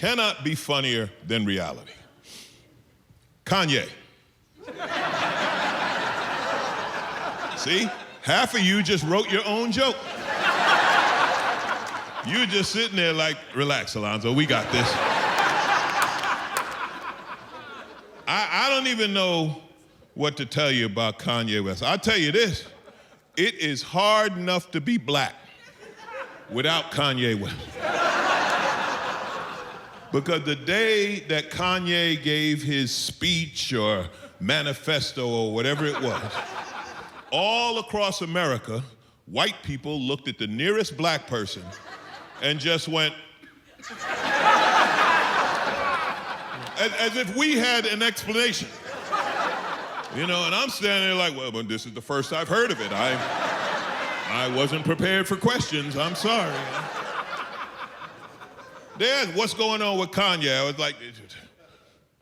cannot be funnier than reality. Kanye. See? Half of you just wrote your own joke. You're just sitting there like, relax, Alonzo, we got this. I don't even know what to tell you about Kanye West. I'll tell you this, it is hard enough to be black without Kanye West. Because the day that Kanye gave his speech or manifesto or whatever it was, all across America, white people looked at the nearest black person and just went, as if we had an explanation. You know, and I'm standing there like, well, but this is the first I've heard of it. I wasn't prepared for questions, I'm sorry. There's what's going on with Kanye. I was like,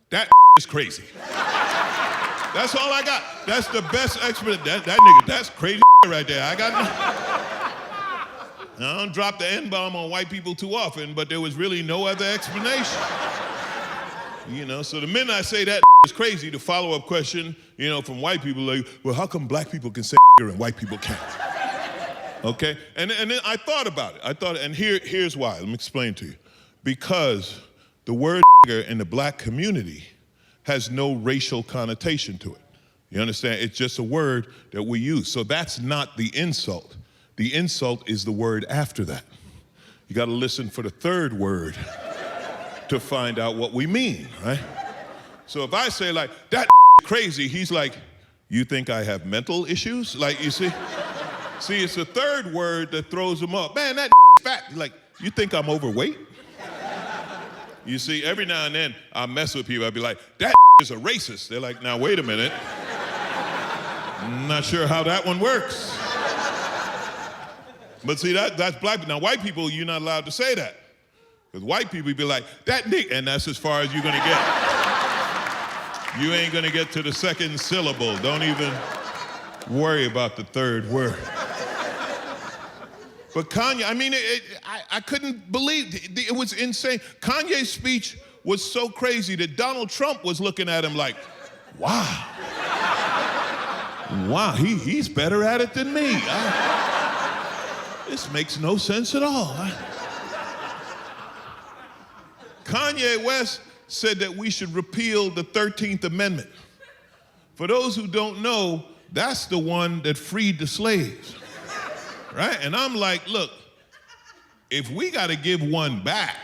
that is crazy. That's all I got. That's the best explanation. That nigga, that's crazy right there. I don't drop the N-bomb on white people too often, but there was really no other explanation. You know, so the minute I say that is crazy, the follow-up question, you know, from white people like, well, how come black people can say and white people can't? Okay? And then I thought about it. And here's why. Let me explain to you. Because the word in the black community has no racial connotation to it. You understand? It's just a word that we use. So that's not the insult. The insult is the word after that. You got to listen for the third word to find out what we mean, right? So if I say like, that crazy, he's like, you think I have mental issues? Like, you see? See, it's the third word that throws him off. Man, that fat. Like, you think I'm overweight? You see, every now and then I mess with people. I'll be like, that is a racist. They're like, now wait a minute. I'm not sure how that one works. But see, that's black people. Now white people, you're not allowed to say that. Because white people be like, that nigga, and that's as far as you're gonna get. You ain't gonna get to the second syllable. Don't even worry about the third word. But Kanye, I mean, I couldn't believe, it was insane. Kanye's speech was so crazy that Donald Trump was looking at him like, wow. Wow, he's better at it than me. This makes no sense at all. Kanye West said that we should repeal the 13th Amendment. For those who don't know, that's the one that freed the slaves. Right? And I'm like, look, if we got to give one back,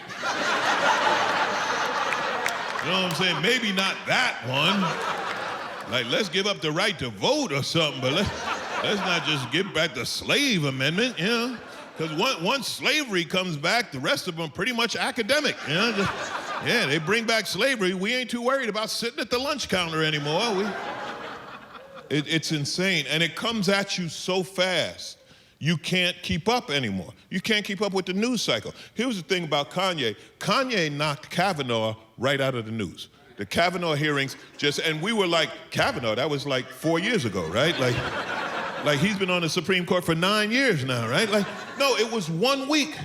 you know what I'm saying? Maybe not that one. Like, let's give up the right to vote or something, but let's not just give back the slave amendment, you know? Because once slavery comes back, the rest of them are pretty much academic, you know? Yeah, they bring back slavery. We ain't too worried about sitting at the lunch counter anymore. It's insane, and it comes at you so fast. You can't keep up anymore. You can't keep up with the news cycle. Here's the thing about Kanye. Kanye knocked Kavanaugh right out of the news. The Kavanaugh hearings and we were like, Kavanaugh, that was like 4 years ago, right? Like he's been on the Supreme Court for 9 years now, right? Like, no, it was 1 week.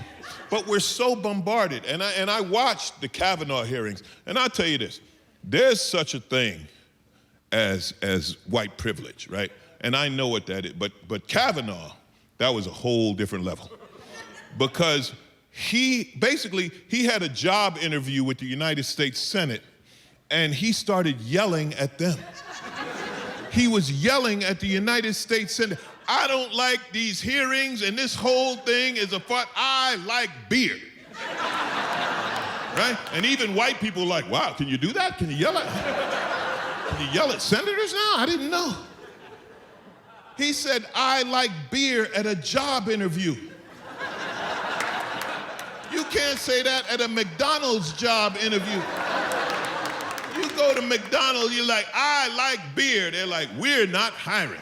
But we're so bombarded. And I watched the Kavanaugh hearings, and I'll tell you this, there's such a thing as white privilege, right? And I know what that is, but Kavanaugh, that was a whole different level. Because he had a job interview with the United States Senate, and he started yelling at them. He was yelling at the United States Senate. I don't like these hearings, and this whole thing is a part. I like beer. Right? And even white people are like, wow, can you do that? Can you yell at senators now? I didn't know. He said, I like beer at a job interview. You can't say that at a McDonald's job interview. You go to McDonald's, you're like, I like beer. They're like, we're not hiring.